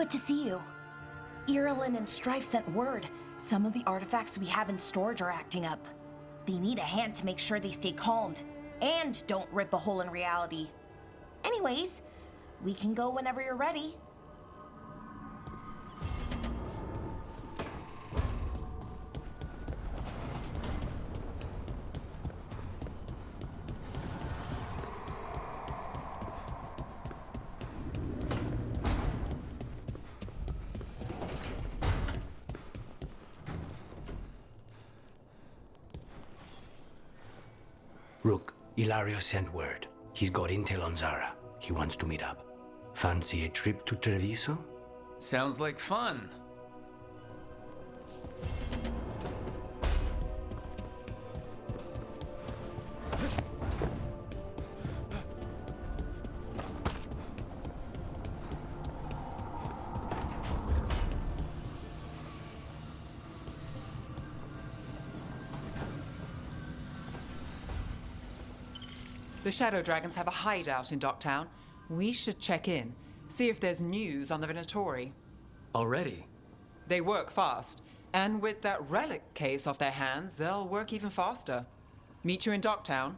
Good to see you. Irilyn and Strife sent word. Some of the artifacts we have in storage are acting up. They need a hand to make sure they stay calmed, and don't rip a hole in reality. Anyways, we can go whenever you're ready. Rook, Ilario sent word. He's got intel on Zara. He wants to meet up. Fancy a trip to Treviso? Sounds like fun. The Shadow Dragons have a hideout in Docktown. We should check in, see if there's news on the Venatori. Already? They work fast, and with that relic case off their hands, they'll work even faster. Meet you in Docktown.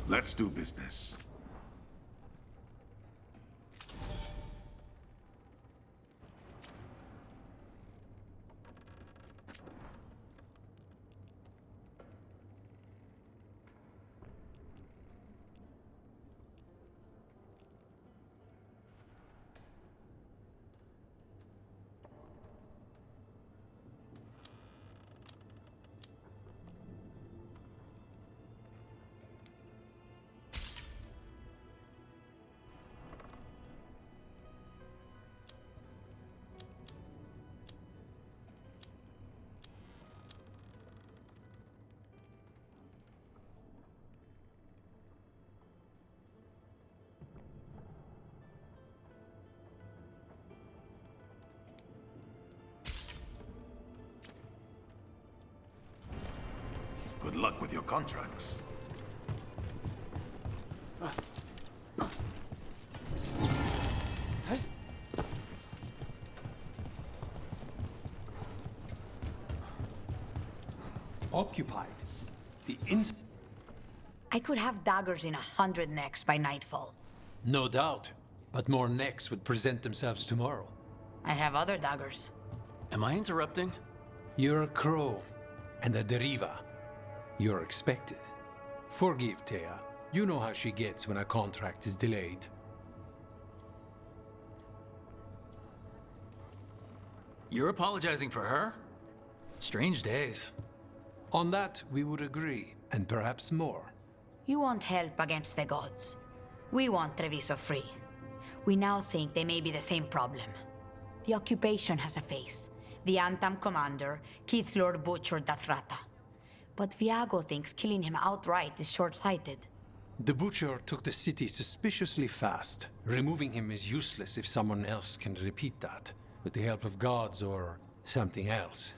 Let's do business. Good luck with your contracts. Occupied. I could have daggers in 100 necks by nightfall. No doubt. But more necks would present themselves tomorrow. I have other daggers. Am I interrupting? You're a crow. And a deriva. You're expected. Forgive Thea. You know how she gets when a contract is delayed. You're apologizing for her? Strange days. On that, we would agree, and perhaps more. You want help against the gods. We want Treviso free. We now think they may be the same problem. The occupation has a face. The Antam commander, Keith Lord butchered Dathrata. But Viago thinks killing him outright is short-sighted. The Butcher took the city suspiciously fast. Removing him is useless if someone else can repeat that, with the help of gods or something else.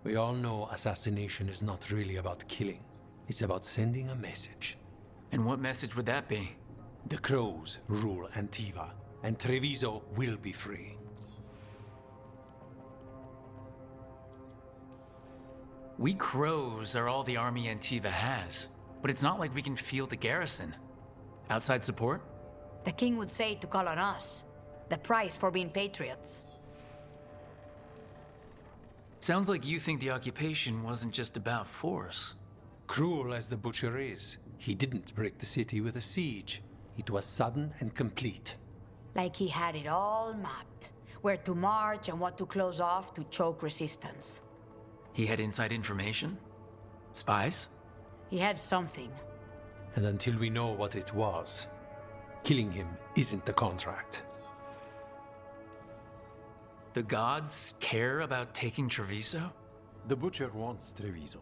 We all know assassination is not really about killing. It's about sending a message. And what message would that be? The Crows rule Antiva, and Treviso will be free. We crows are all the army Antiva has, but it's not like we can field a garrison. Outside support? The king would say to call on us. The price for being patriots. Sounds like you think the occupation wasn't just about force. Cruel as the butcher is, he didn't break the city with a siege. It was sudden and complete. Like he had it all mapped. Where to march and what to close off to choke resistance. He had inside information? Spies? He had something. And until we know what it was, killing him isn't the contract. The gods care about taking Treviso? The butcher wants Treviso.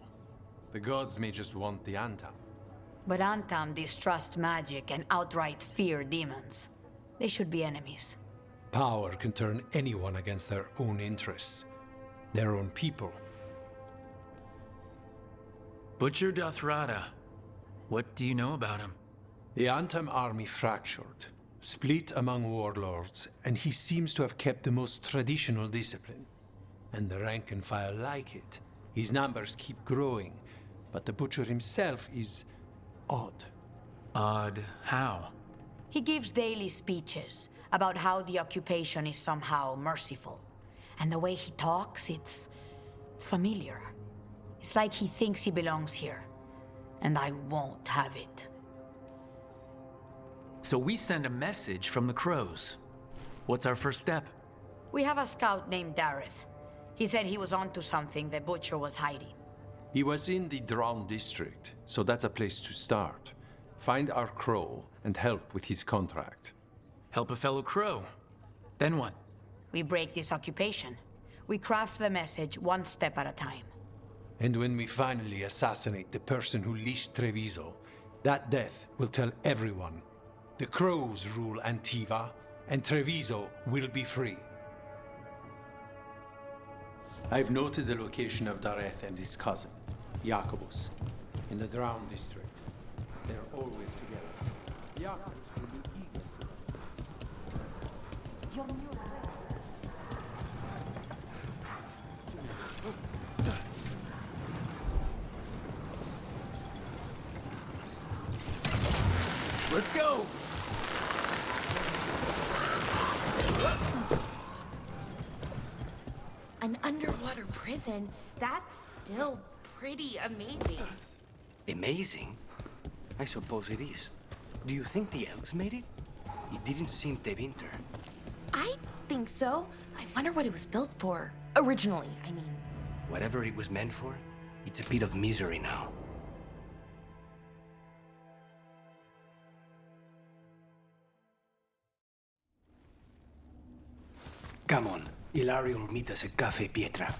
The gods may just want the Antam. But Antam distrusts magic and outright fear demons. They should be enemies. Power can turn anyone against their own interests, their own people. Butcher Dothrada. What do you know about him? The Antam army fractured, split among warlords, and he seems to have kept the most traditional discipline. And the rank and file like it. His numbers keep growing, but the butcher himself is odd. Odd how? He gives daily speeches about how the occupation is somehow merciful. And the way he talks, it's familiar. It's like he thinks he belongs here. And I won't have it. So we send a message from the crows. What's our first step? We have a scout named Dareth. He said he was onto something the butcher was hiding. He was in the Drown district, so that's a place to start. Find our crow and help with his contract. Help a fellow crow. Then what? We break this occupation. We craft the message one step at a time. And when we finally assassinate the person who leashed Treviso, that death will tell everyone. The crows rule Antiva, and Treviso will be free. I've noted the location of Dareth and his cousin, Jacobus, in the Drown district. They're always together. Jacobus will be eager. Let's go! An underwater prison? That's still pretty amazing. Amazing? I suppose it is. Do you think the elves made it? It didn't seem to winter. I think so. I wonder what it was built for. Originally, I mean. Whatever it was meant for, it's a bit of misery now. Come on, Ilario will meet us at Cafe Pietra.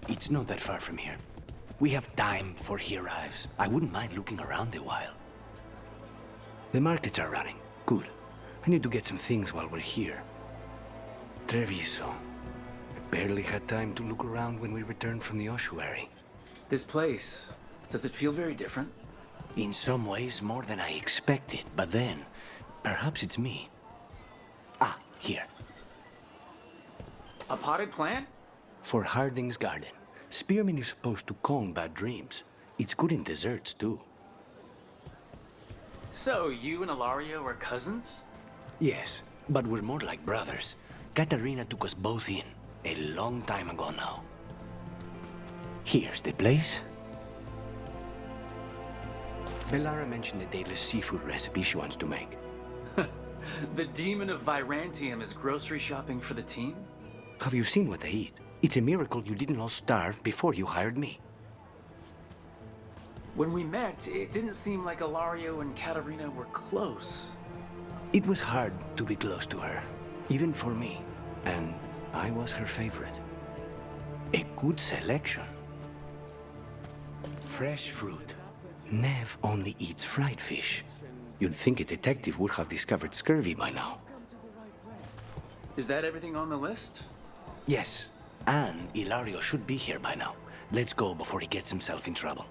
It's not that far from here. We have time before he arrives. I wouldn't mind looking around a while. The markets are running. Good. I need to get some things while we're here. Treviso. I barely had time to look around when we returned from the ossuary. This place, does it feel very different? In some ways, more than I expected. But then, perhaps it's me. Ah, here. A potted plant? For Harding's garden. Spearmint is supposed to calm bad dreams. It's good in desserts, too. So, you and Ilario are cousins? Yes, but we're more like brothers. Katarina took us both in, a long time ago now. Here's the place. Bellara mentioned the daily seafood recipe she wants to make. The demon of Virantium is grocery shopping for the team? Have you seen what they eat? It's a miracle you didn't all starve before you hired me. When we met, it didn't seem like Ilario and Katarina were close. It was hard to be close to her, even for me. And I was her favorite. A good selection. Fresh fruit. Nev only eats fried fish. You'd think a detective would have discovered scurvy by now. Is that everything on the list? Yes, and Ilario should be here by now. Let's go before he gets himself in trouble.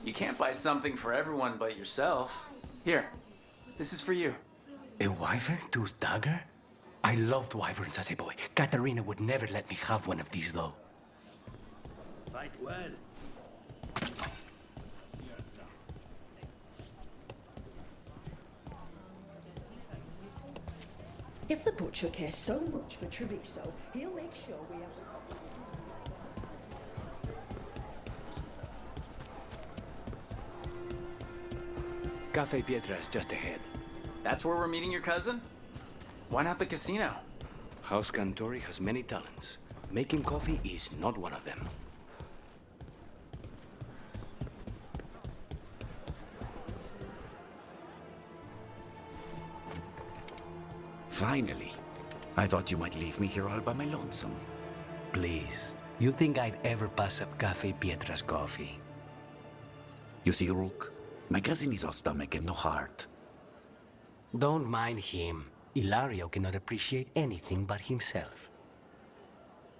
You can't buy something for everyone but yourself. Here, this is for you. A wyvern tooth dagger? I loved wyverns as a boy. Katarina would never let me have one of these, though. Fight well. If the butcher cares so much for chorizo, he'll make sure we have... Cafe Pietra is just ahead. That's where we're meeting your cousin? Why not the casino? House Cantori has many talents. Making coffee is not one of them. Finally. I thought you might leave me here all by my lonesome. Please. You think I'd ever pass up Cafe Pietra's coffee? You see, Rook, my cousin is all stomach and no heart. Don't mind him. Ilario cannot appreciate anything but himself.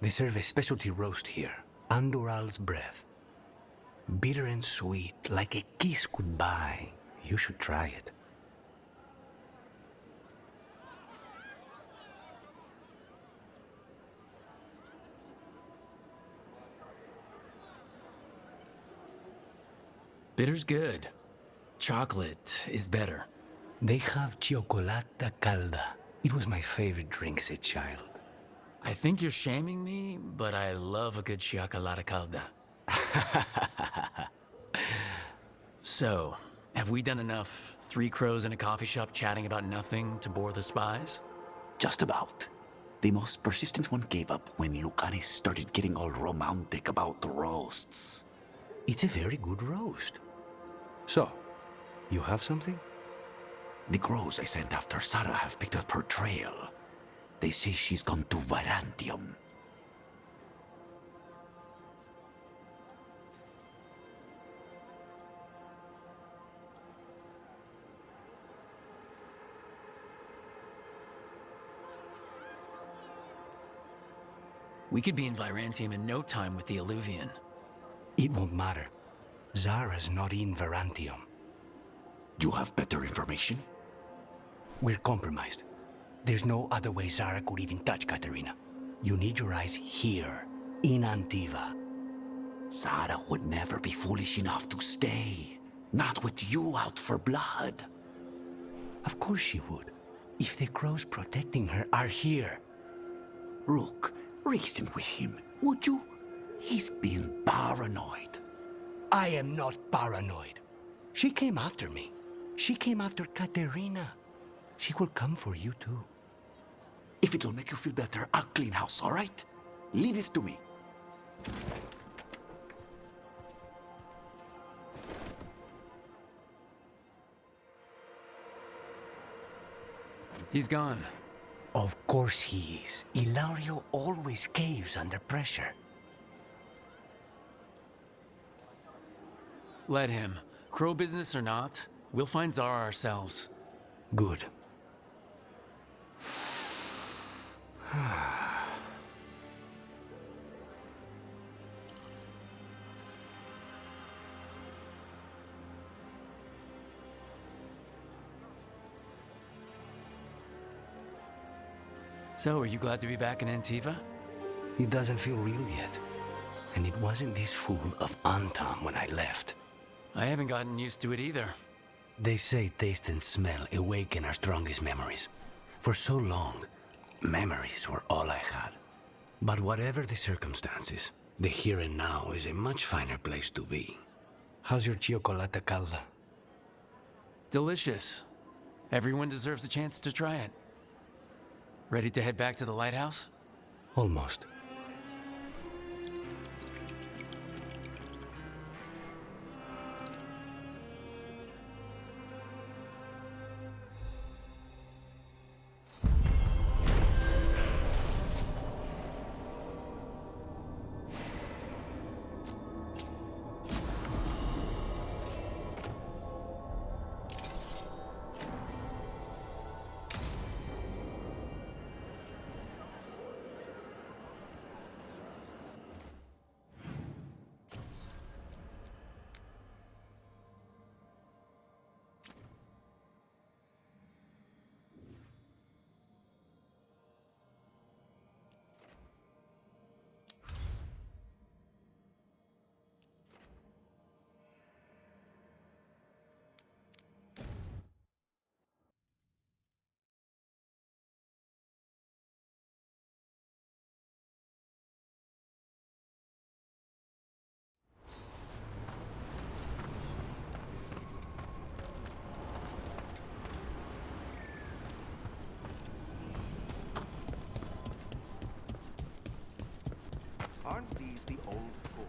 They serve a specialty roast here, Andoral's breath. Bitter and sweet, like a kiss goodbye. You should try it. Bitter's good. Chocolate is better. They have cioccolata calda. It was my favorite drink as a child. I think you're shaming me, but I love a good chocolate calda. So, have we done enough three crows in a coffee shop chatting about nothing to bore the spies? Just about. The most persistent one gave up when Lucanes started getting all romantic about the roasts. It's a very good roast. So, you have something? The crows I sent after Sarah have picked up her trail. They say she's gone to Varantium. We could be in Virantium in no time with the Alluvian. It won't matter. Zara's not in Varantium. You have better information? We're compromised. There's no other way Zara could even touch Katerina. You need your eyes here, in Antiva. Zara would never be foolish enough to stay. Not with you out for blood. Of course she would. If the crows protecting her are here. Rook, reason with him, would you? He's being paranoid. I am not paranoid. She came after me. She came after Katerina. She will come for you too. If it'll make you feel better, I'll clean house, all right? Leave it to me. He's gone. Of course he is. Ilario always caves under pressure. Let him. Crow business or not, we'll find Zara ourselves. Good. So, are you glad to be back in Antiva? It doesn't feel real yet. And it wasn't this full of Antam when I left. I haven't gotten used to it either. They say taste and smell awaken our strongest memories. For so long, memories were all I had. But whatever the circumstances, the here and now is a much finer place to be. How's your cioccolata calda? Delicious. Everyone deserves a chance to try it. Ready to head back to the lighthouse? Almost. appease the old fool.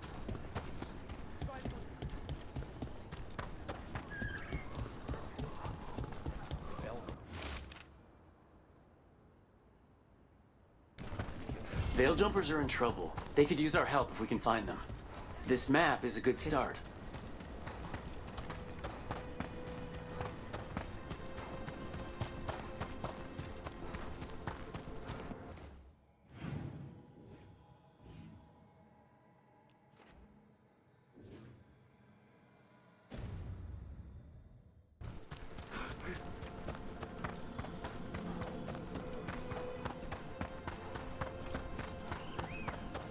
Veil jumpers are in trouble. They could use our help if we can find them. This map is a good start.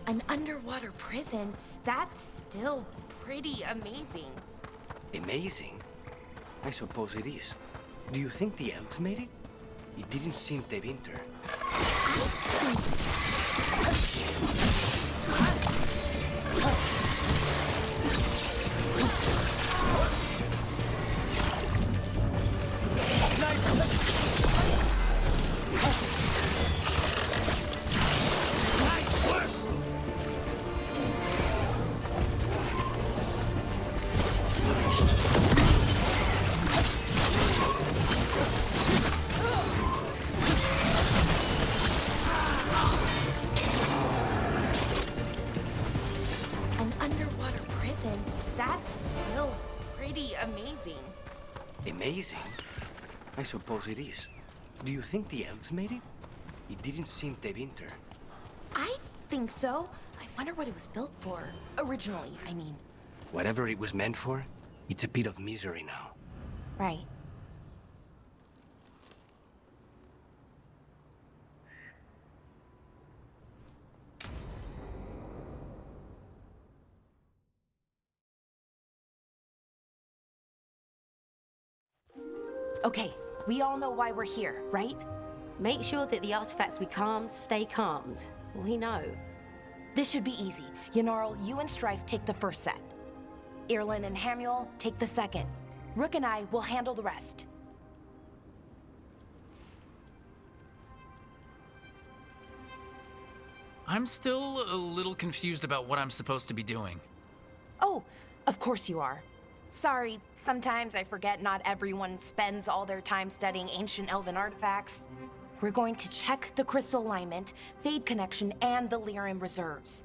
An underwater prison? That's still pretty amazing. Amazing? I suppose it is. Do you think the elves made it? It didn't seem de winter. An underwater prison? That's still pretty amazing. Amazing? I suppose it is. Do you think the elves made it? It didn't seem de winter. I think so. I wonder what it was built for. Originally, I mean. Whatever it was meant for, it's a pit of misery now. Right. Okay, we all know why we're here, right? Make sure that the artifacts we calmed stay calmed. We know. This should be easy. Yanarl, you and Strife take the first set. Irlin and Hamuel take the second. Rook and I will handle the rest. I'm still a little confused about what I'm supposed to be doing. Oh, of course you are. Sorry, sometimes I forget not everyone spends all their time studying ancient elven artifacts. We're going to check the crystal alignment, fade connection, and the Lyran reserves.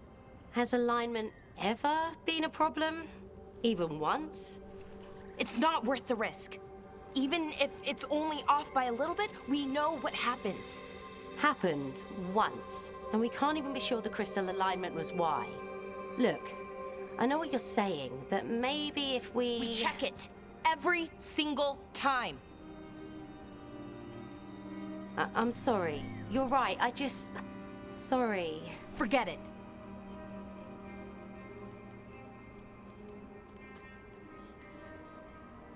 Has alignment ever been a problem? Even once? It's not worth the risk. Even if it's only off by a little bit, we know what happens. Happened once, and we can't even be sure the crystal alignment was why. Look, I know what you're saying, but maybe if We check it every single time. I'm sorry. You're right, Sorry. Forget it.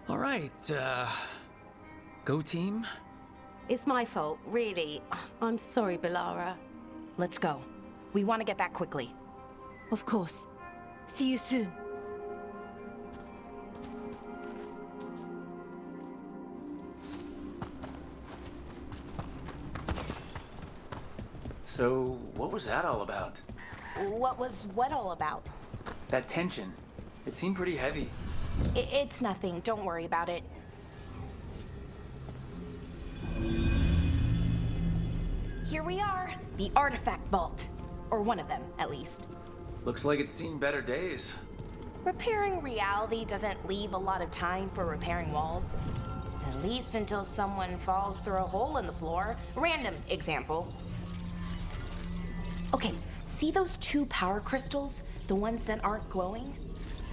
All right, go team. It's my fault, really. I'm sorry, Belara. Let's go. We want to get back quickly. Of course. See you soon. So, what was that all about? What was what all about? That tension. It seemed pretty heavy. It's nothing. Don't worry about it. Here we are. The artifact vault. Or one of them, at least. Looks like it's seen better days. Repairing reality doesn't leave a lot of time for repairing walls. At least until someone falls through a hole in the floor. Random example. Okay, see those 2 power crystals? The ones that aren't glowing?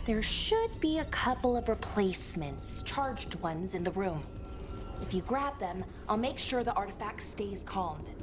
There should be a couple of replacements, charged ones, in the room. If you grab them, I'll make sure the artifact stays calmed.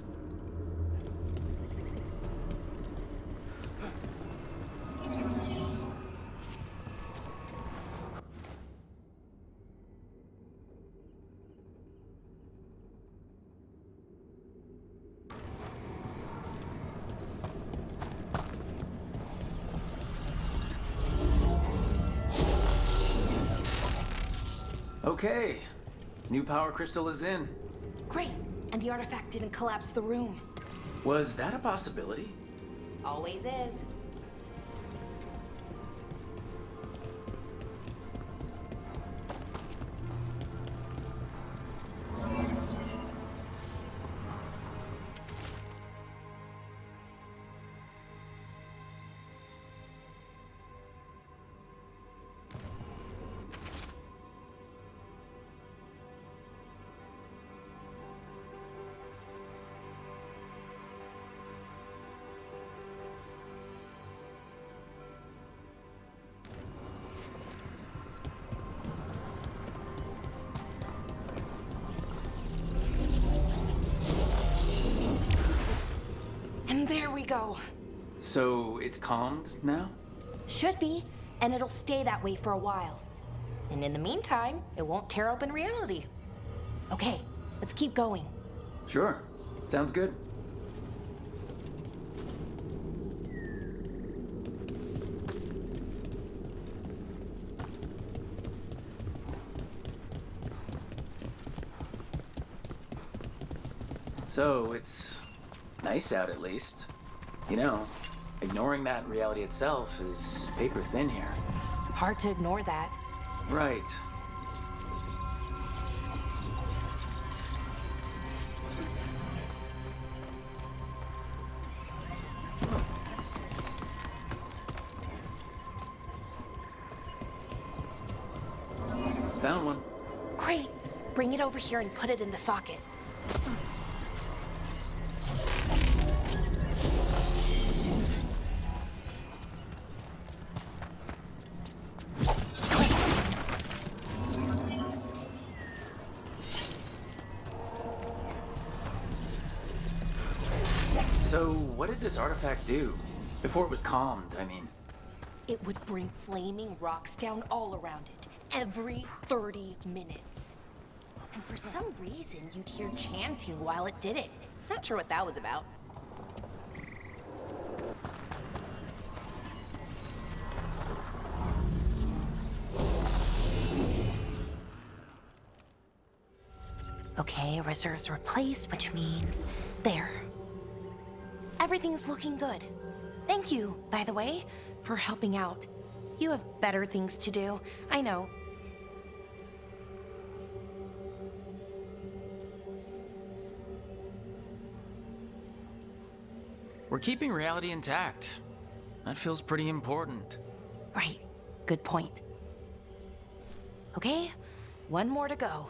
Okay, new power crystal is in. Great, and the artifact didn't collapse the room. Was that a possibility? Always is. go. So it's calmed now? Should be, and it'll stay that way for a while. And in the meantime, it won't tear open reality. Okay, let's keep going. Sure. Sounds good. So, it's nice out at least. You know, ignoring that reality itself is paper thin here. Hard to ignore that. Right. Found one. Great. Bring it over here and put it in the socket. So, what did this artifact do? Before it was calmed, I mean. It would bring flaming rocks down all around it, every 30 minutes. And for some reason, you'd hear chanting while it did it. Not sure what that was about. Okay, reserves replaced, which means there. Everything's looking good. Thank you, by the way, for helping out. You have better things to do, I know. We're keeping reality intact. That feels pretty important. Right, good point. Okay, one more to go.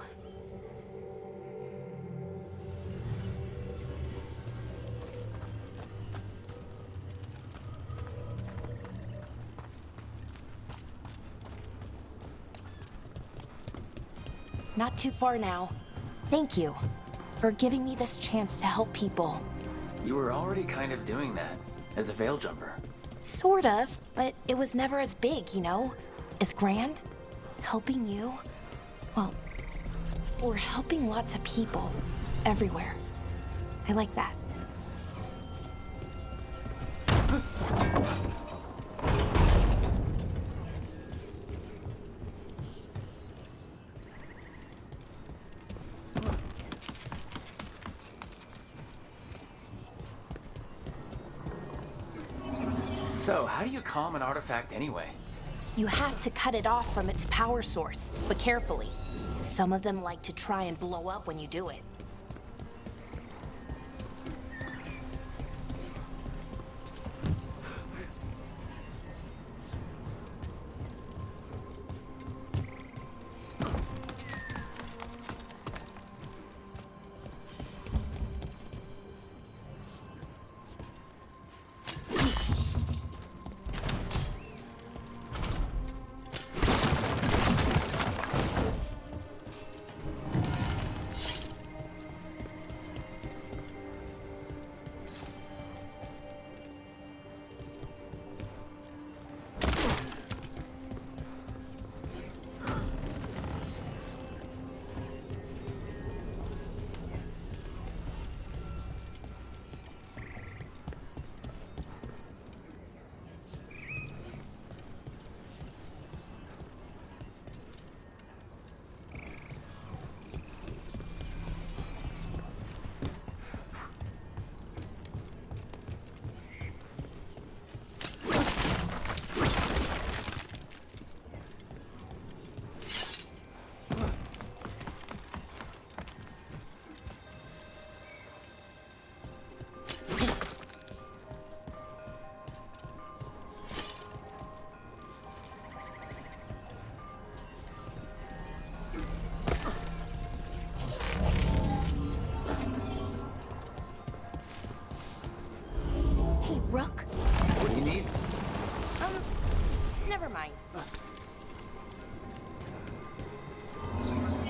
Not too far now. Thank you for giving me this chance to help people. You were already kind of doing that as a veil jumper. Sort of, but it was never as big, you know? As grand. Helping you, well, we're helping lots of people everywhere. I like that. So, how do you calm an artifact anyway? You have to cut it off from its power source, but carefully. Some of them like to try and blow up when you do it. Rook? What do you need? Never mind.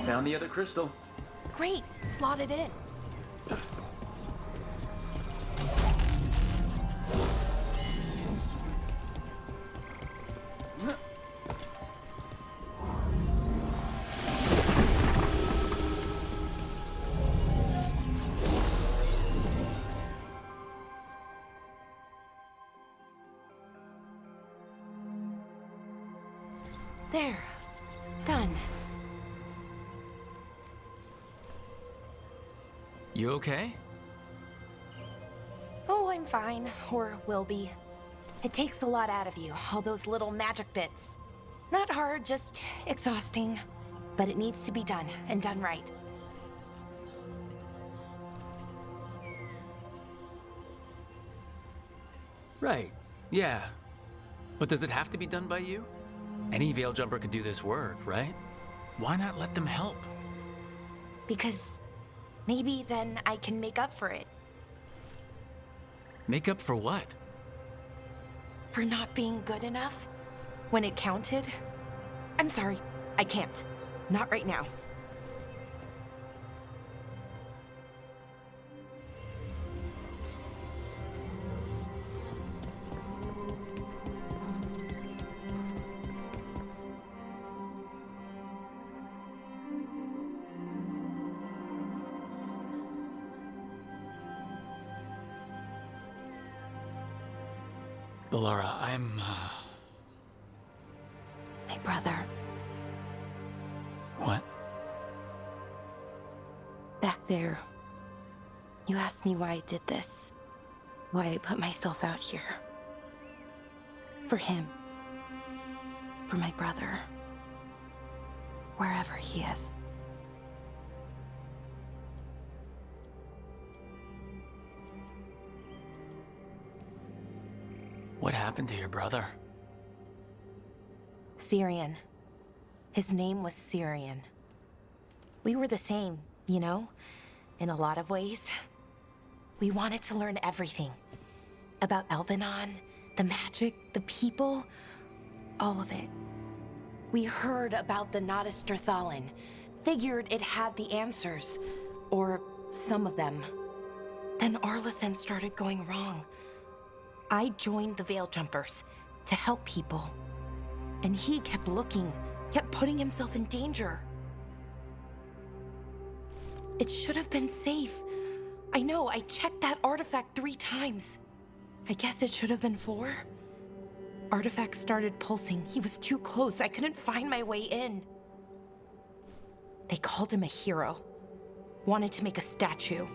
Found the other crystal. Great, slot it in. There. Done. You okay? Oh, I'm fine. Or will be. It takes a lot out of you, all those little magic bits. Not hard, just exhausting. But it needs to be done, and done right. Right. Yeah. But does it have to be done by you? Any veil jumper could do this work, right? Why not let them help? Because maybe then I can make up for it. Make up for what? For not being good enough when it counted. I'm sorry, I can't. Not right now. Laura, I'm, My brother, What? back there, you asked me why I did this. Why I put myself out here. For him. For my brother. Wherever he is. What happened to your brother? Syrian. His name was Syrian. We were the same, you know? In a lot of ways. We wanted to learn everything. About Elvenon, the magic, the people, all of it. We heard about the Notisterthalin, figured it had the answers, or some of them. Then Arlathan started going wrong. I joined the Veil Jumpers to help people. And he kept looking, kept putting himself in danger. It should have been safe. I know, I checked that artifact 3 times. I guess it should have been 4. Artifact started pulsing. He was too close. I couldn't find my way in. They called him a hero. Wanted to make a statue.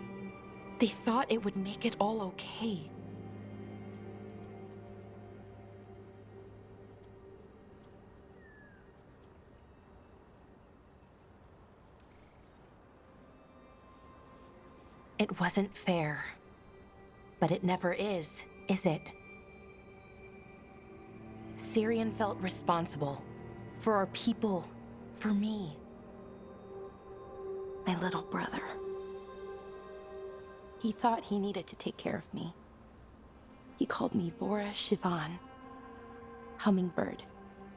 They thought it would make it all okay. It wasn't fair. But it never is it? Syrian felt responsible. For our people. For me. My little brother. He thought he needed to take care of me. He called me Vora Shivan. Hummingbird.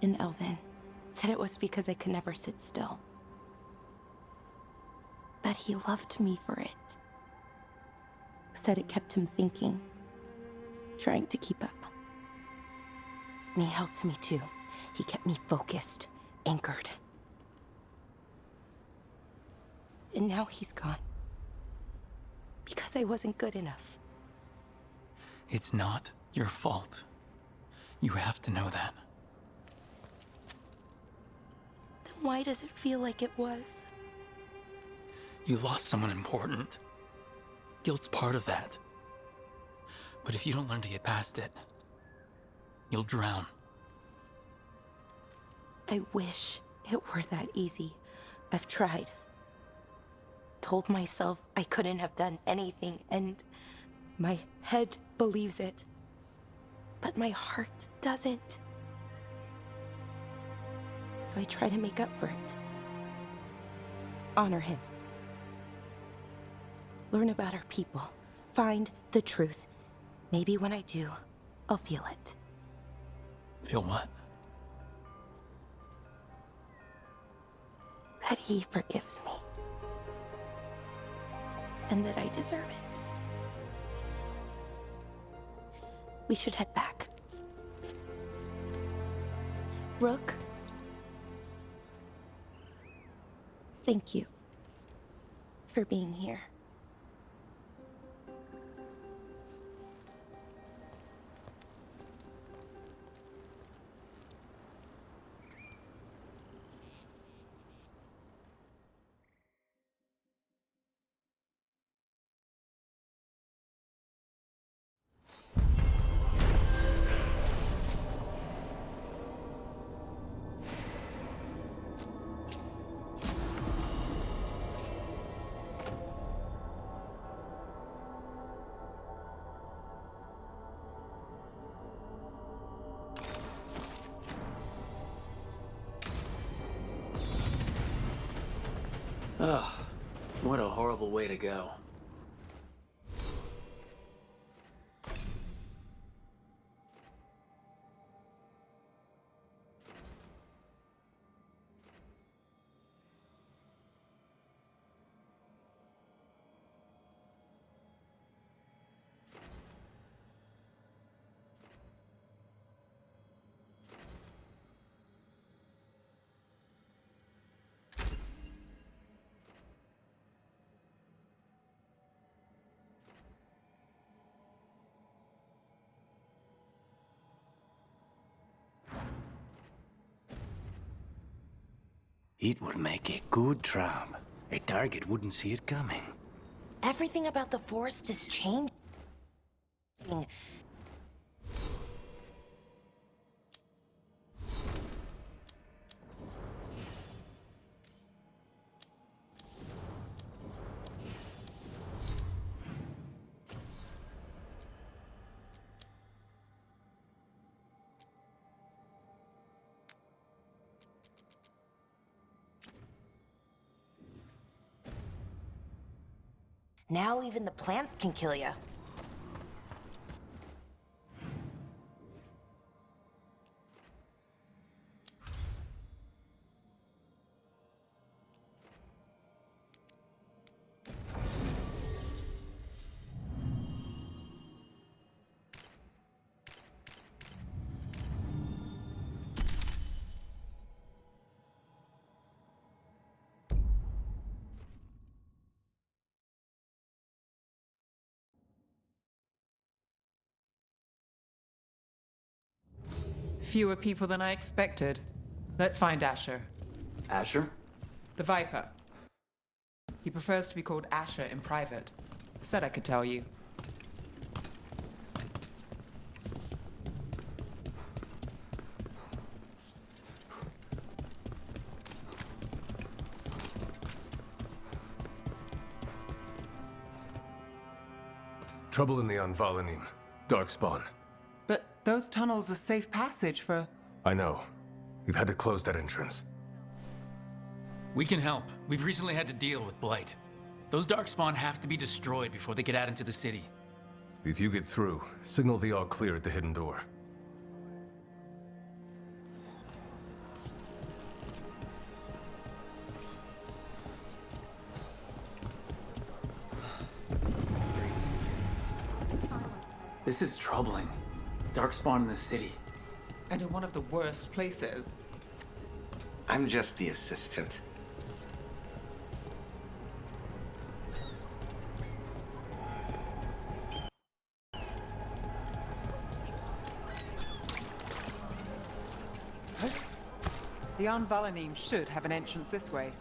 In Elven. Said it was because I could never sit still. But he loved me for it. Said it kept him thinking, trying to keep up. And he helped me too. He kept me focused, anchored. And now he's gone. Because I wasn't good enough. It's not your fault. You have to know that. Then why does it feel like it was? You lost someone important. Guilt's part of that. But if you don't learn to get past it, you'll drown. I wish it were that easy. I've tried. Told myself I couldn't have done anything, and my head believes it. But my heart doesn't. So I try to make up for it. Honor him. Learn about our people. Find the truth. Maybe when I do, I'll feel it. Feel what? That he forgives me. And that I deserve it. We should head back. Rook? Thank you for being here. Ugh, what a horrible way to go. It will make a good trap. A target wouldn't see it coming. Everything about the forest is changing. Now even the plants can kill you. Fewer people than I expected. Let's find Asher. Asher? The Viper. He prefers to be called Asher in private. Said I could tell you. Trouble in the Anvalanim. Darkspawn. But those tunnels are safe passage for... I know. We've had to close that entrance. We can help. We've recently had to deal with Blight. Those Darkspawn have to be destroyed before they get out into the city. If you get through, signal the all clear at the hidden door. This is troubling. Darkspawn in the city. And in one of the worst places. I'm just the assistant. The Anvalanim should have an entrance this way.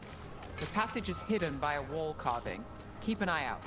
The passage is hidden by a wall carving. Keep an eye out.